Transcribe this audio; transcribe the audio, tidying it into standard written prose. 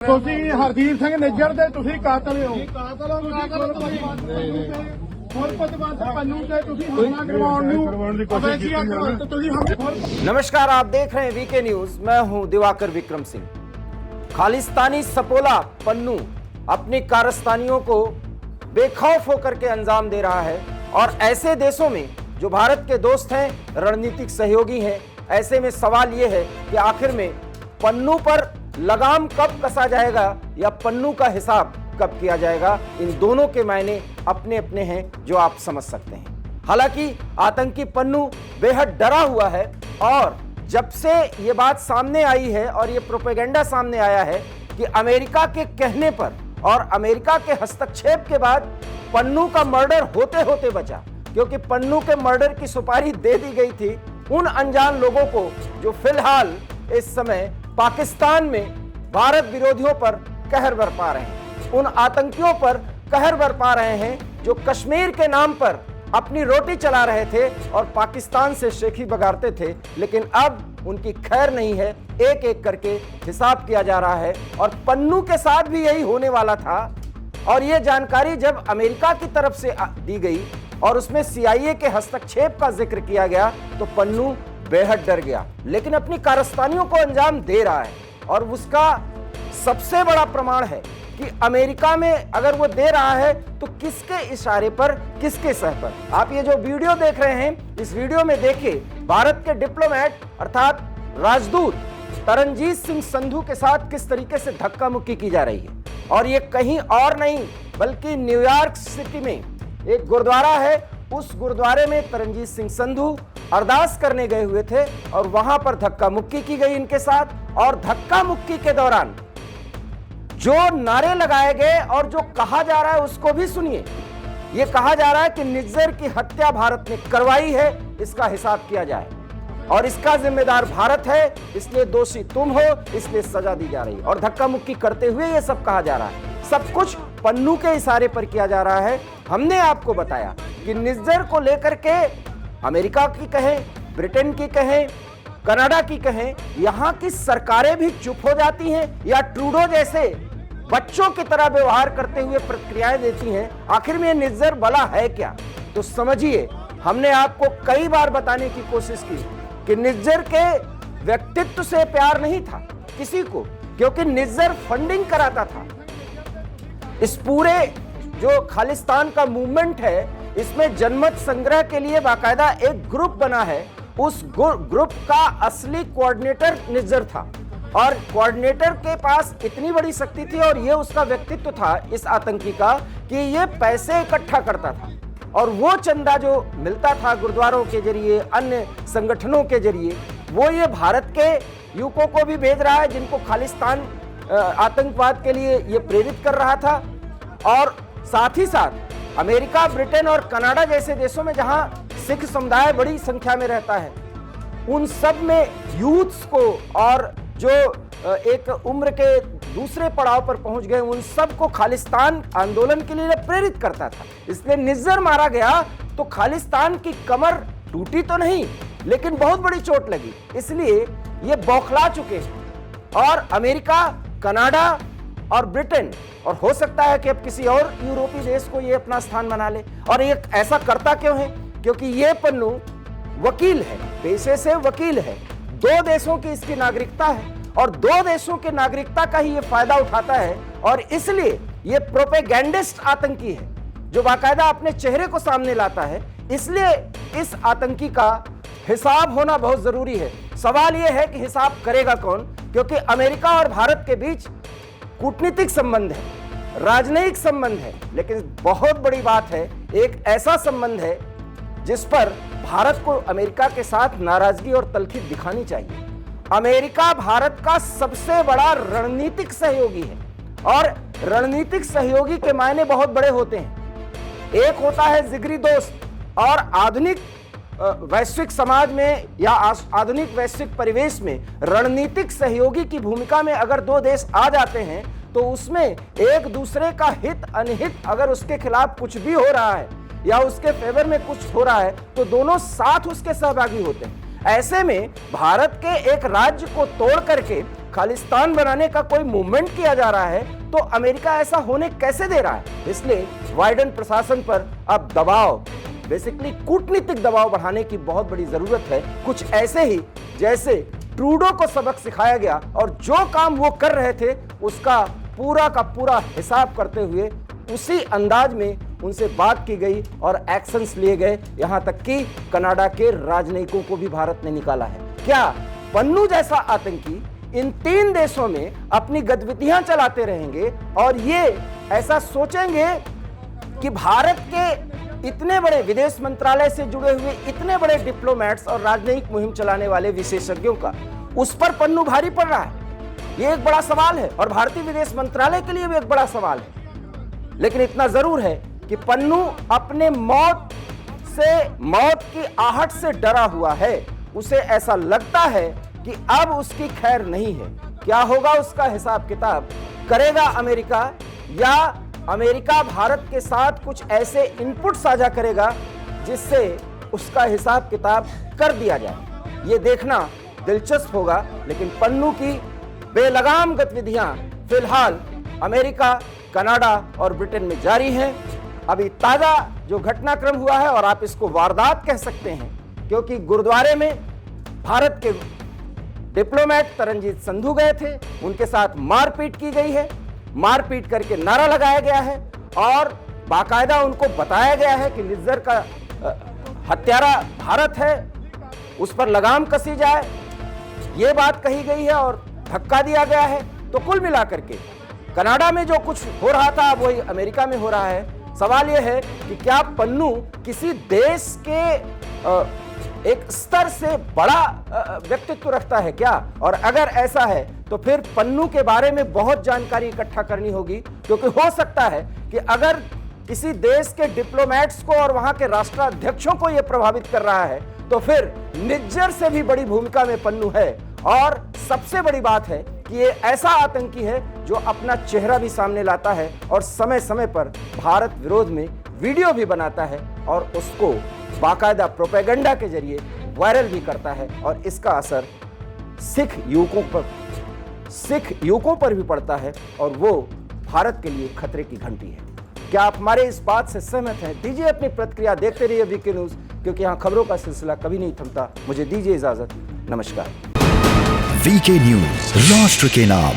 ਤੁਸੀਂ ਹਰਦੀਪ ਸਿੰਘ ਨਿੱਜਰ ਦੇ ਤੁਸੀਂ ਕਾਤਲ ਹੋ। नमस्कार, आप देख रहे हैं वीके न्यूज। मैं हूं दिवाकर विक्रम सिंह। खालिस्तानी सपोला पन्नू अपनी कारस्तानियों को बेखौफ होकर के अंजाम दे रहा है और ऐसे देशों में जो भारत के दोस्त हैं, रणनीतिक सहयोगी हैं, ऐसे में सवाल यह है कि आखिर में पन्नू पर लगाम कब कसा जाएगा या पन्नू का हिसाब कब किया जाएगा। इन दोनों के मायने अपने अपने हैं जो आप समझ सकते हैं। हालांकि आतंकी पन्नू बेहद डरा हुआ है और जब से ये बात सामने आई है और ये प्रोपेगेंडा सामने आया है कि अमेरिका के कहने पर और अमेरिका के हस्तक्षेप के बाद पन्नू का मर्डर होते होते बचा, क्योंकि पन्नू के मर्डर की सुपारी दे दी गई थी उन अनजान लोगों को जो फिलहाल इस समय पाकिस्तान में भारत विरोधियों पर कहर बरपा रहे हैं, उन आतंकियों पर कहर बरपा रहे हैं जो कश्मीर के नाम पर अपनी रोटी चला रहे थे और पाकिस्तान से शेखी बगाड़ते थे। लेकिन अब उनकी खैर नहीं है, एक एक करके हिसाब किया जा रहा है और पन्नू के साथ भी यही होने वाला था। और यह जानकारी जब अमेरिका की तरफ से दी गई और उसमें CIA के हस्तक्षेप का जिक्र किया गया तो पन्नू बेहद डर गया, लेकिन अपनी कारस्तानियों को अंजाम दे रहा है। और उसका सबसे बड़ा प्रमाण है कि अमेरिका में अगर वो दे रहा है तो किसके इशारे पर, किसके सह पर। आप ये जो वीडियो देख रहे हैं, इस वीडियो में देखिए भारत के डिप्लोमेट अर्थात राजदूत तरनजीत सिंह संधू के साथ किस तरीके से धक्का मुक्की की जा रही है। और ये कहीं और नहीं बल्कि न्यूयॉर्क सिटी में एक गुरुद्वारा है, उस गुरुद्वारे में तरनजीत सिंह संधू अरदास करने गए हुए थे और वहां पर धक्का मुक्की की गई इनके साथ। और धक्का मुक्की के दौरान जो नारे लगाए गए और जो कहा जा रहा है उसको भी सुनिए। यह कहा जा रहा है कि निज्जर की हत्या भारत ने करवाई है, इसका हिसाब किया जाए और इसका जिम्मेदार भारत है, इसलिए दोषी तुम हो, इसलिए सजा दी जा रही है। और धक्का मुक्की करते हुए यह सब कहा जा रहा है। सब कुछ पन्नू के इशारे पर किया जा रहा है। हमने आपको बताया कि निज्जर को लेकर के अमेरिका की कहें, ब्रिटेन की कहें, कनाडा की कहें, यहां की सरकारें भी चुप हो जाती हैं या ट्रूडो जैसे बच्चों की तरह व्यवहार करते हुए प्रतिक्रियाएं देती हैं। आखिर में निज्जर भला है क्या? तो समझिए, हमने आपको कई बार बताने की कोशिश की कि निज्जर के व्यक्तित्व से प्यार नहीं था किसी को, क्योंकि निज्जर फंडिंग कराता था। इस पूरे जो खालिस्तान का मूवमेंट है, इसमें जनमत संग्रह के लिए बाकायदा एक ग्रुप बना है। उस ग्रुप का असली कोऑर्डिनेटर निज्जर था और कोऑर्डिनेटर के पास इतनी बड़ी शक्ति थी और यह उसका व्यक्तित्व था इस आतंकी का कि यह पैसे इकट्ठा करता था और वो चंदा जो मिलता था गुरुद्वारों के जरिए, अन्य संगठनों के जरिए, वो ये भारत के युवकों को भी भेज रहा है जिनको खालिस्तान आतंकवाद के लिए ये प्रेरित कर रहा था। और साथ ही साथ अमेरिका, ब्रिटेन और कनाडा जैसे देशों में जहां सिख समुदाय बड़ी संख्या में रहता है, उन सब में यूथ्स को और जो एक उम्र के दूसरे पड़ाव पर पहुंच गए उन सब को खालिस्तान आंदोलन के लिए प्रेरित करता था। इसलिए निज्जर मारा गया तो खालिस्तान की कमर टूटी तो नहीं, लेकिन बहुत बड़ी चोट लगी। इसलिए ये बौखला चुके हैं और अमेरिका, कनाडा और ब्रिटेन, और हो सकता है कि अब किसी और यूरोपीय देश को ये अपना स्थान बना ले। और ये ऐसा करता क्यों है? क्योंकि ये पन्नू वकील है, पेशे से वकील है, दो देशों की इसकी नागरिकता है और दो देशों के नागरिकता का ही ये फायदा उठाता है। और इसलिए ये प्रोपेगेंडिस्ट आतंकी है जो बाकायदा अपने चेहरे को सामने लाता है। इसलिए इस आतंकी का हिसाब होना बहुत जरूरी है। सवाल यह है कि हिसाब करेगा कौन? क्योंकि अमेरिका और भारत के बीच कूटनीतिक संबंध है, राजनयिक संबंध है, लेकिन बहुत बड़ी बात है, एक ऐसा संबंध है जिस पर भारत को अमेरिका के साथ नाराजगी और तलखी दिखानी चाहिए। अमेरिका भारत का सबसे बड़ा रणनीतिक सहयोगी है और रणनीतिक सहयोगी के मायने बहुत बड़े होते हैं। एक होता है जिगरी दोस्त, और आधुनिक वैश्विक समाज में या आधुनिक वैश्विक परिवेश में रणनीतिक सहयोगी की भूमिका में अगर दो देश आ जाते हैं तो उसमें एक दूसरे का हित अनहित, अगर उसके खिलाफ कुछ भी हो रहा है या उसके फेवर में कुछ हो रहा है तो दोनों साथ उसके सहभागी होते हैं। ऐसे में भारत के एक राज्य को तोड़ करके खालिस्तान बनाने का कोई मूवमेंट किया जा रहा है तो अमेरिका ऐसा होने कैसे दे रहा है। इसलिए बाइडेन प्रशासन पर अब दबाव, बेसिकली कूटनीतिक दबाव बढ़ाने की बहुत बड़ी जरूरत है। कुछ ऐसे ही जैसे ट्रूडो को सबक सिखाया गया और जो काम वो कर रहे थे उसका पूरा का पूरा हिसाब करते हुए उसी अंदाज में उनसे बात की गई और एक्शंस लिए गए। यहां तक कि कनाडा के राजनयिकों को भी भारत ने निकाला है। क्या पन्नू जैसा आतंकी इन 3 देशों में अपनी गतिविधियां चलाते रहेंगे और ये ऐसा सोचेंगे कि भारत के इतने बड़े विदेश मंत्रालय से जुड़े हुए इतने बड़े डिप्लोमेट्स और राजनयिक मुहिम चलाने वाले विशेषज्ञों का उस पर पन्नू भारी पड़ रहा है? ये एक बड़ा सवाल है और भारतीय विदेश मंत्रालय के लिए भी एक बड़ा सवाल है। लेकिन इतना जरूर है कि पन्नू अपने मौत की आहट से डरा हुआ है। उसे ऐसा लगता है कि अब उसकी खैर नहीं है। क्या होगा उसका हिसाब किताब? करेगा अमेरिका, या अमेरिका भारत के साथ कुछ ऐसे इनपुट साझा करेगा जिससे उसका हिसाब किताब कर दिया जाए? ये देखना दिलचस्प होगा। लेकिन पन्नू की बेलगाम गतिविधियां फिलहाल अमेरिका, कनाडा और ब्रिटेन में जारी हैं। अभी ताजा जो घटनाक्रम हुआ है, और आप इसको वारदात कह सकते हैं, क्योंकि गुरुद्वारे में भारत के डिप्लोमेट तरनजीत संधू गए थे, उनके साथ मारपीट की गई है। मारपीट करके नारा लगाया गया है और बाकायदा उनको बताया गया है कि निज्जर का हत्यारा भारत है, उस पर लगाम कसी जाए, ये बात कही गई है और धक्का दिया गया है। तो कुल मिलाकर के कनाडा में जो कुछ हो रहा था अब वही अमेरिका में हो रहा है। सवाल यह है कि क्या पन्नू किसी देश के एक स्तर से बड़ा व्यक्तित्व रखता है क्या? और अगर ऐसा है तो फिर पन्नू के बारे में बहुत जानकारी इकट्ठा करनी होगी, क्योंकि हो सकता है कि अगर किसी देश के डिप्लोमेट्स को और वहां के राष्ट्राध्यक्षों को यह प्रभावित कर रहा है तो फिर निज्जर से भी बड़ी भूमिका में पन्नू है। और सबसे बड़ी बात है कि ये ऐसा आतंकी है जो अपना चेहरा भी सामने लाता है और समय समय पर भारत विरोध में वीडियो भी बनाता है और उसको बाकायदा प्रोपेगेंडा के जरिए वायरल भी करता है। और इसका असर सिख युवकों पर भी पड़ता है और वो भारत के लिए खतरे की घंटी है। क्या आप हमारे इस बात से सहमत हैं? दीजिए अपनी प्रतिक्रिया। देखते रहिए वीके न्यूज, क्योंकि यहाँ खबरों का सिलसिला कभी नहीं थमता। मुझे दीजिए इजाजत। नमस्कार। वीके न्यूज, राष्ट्र के नाम।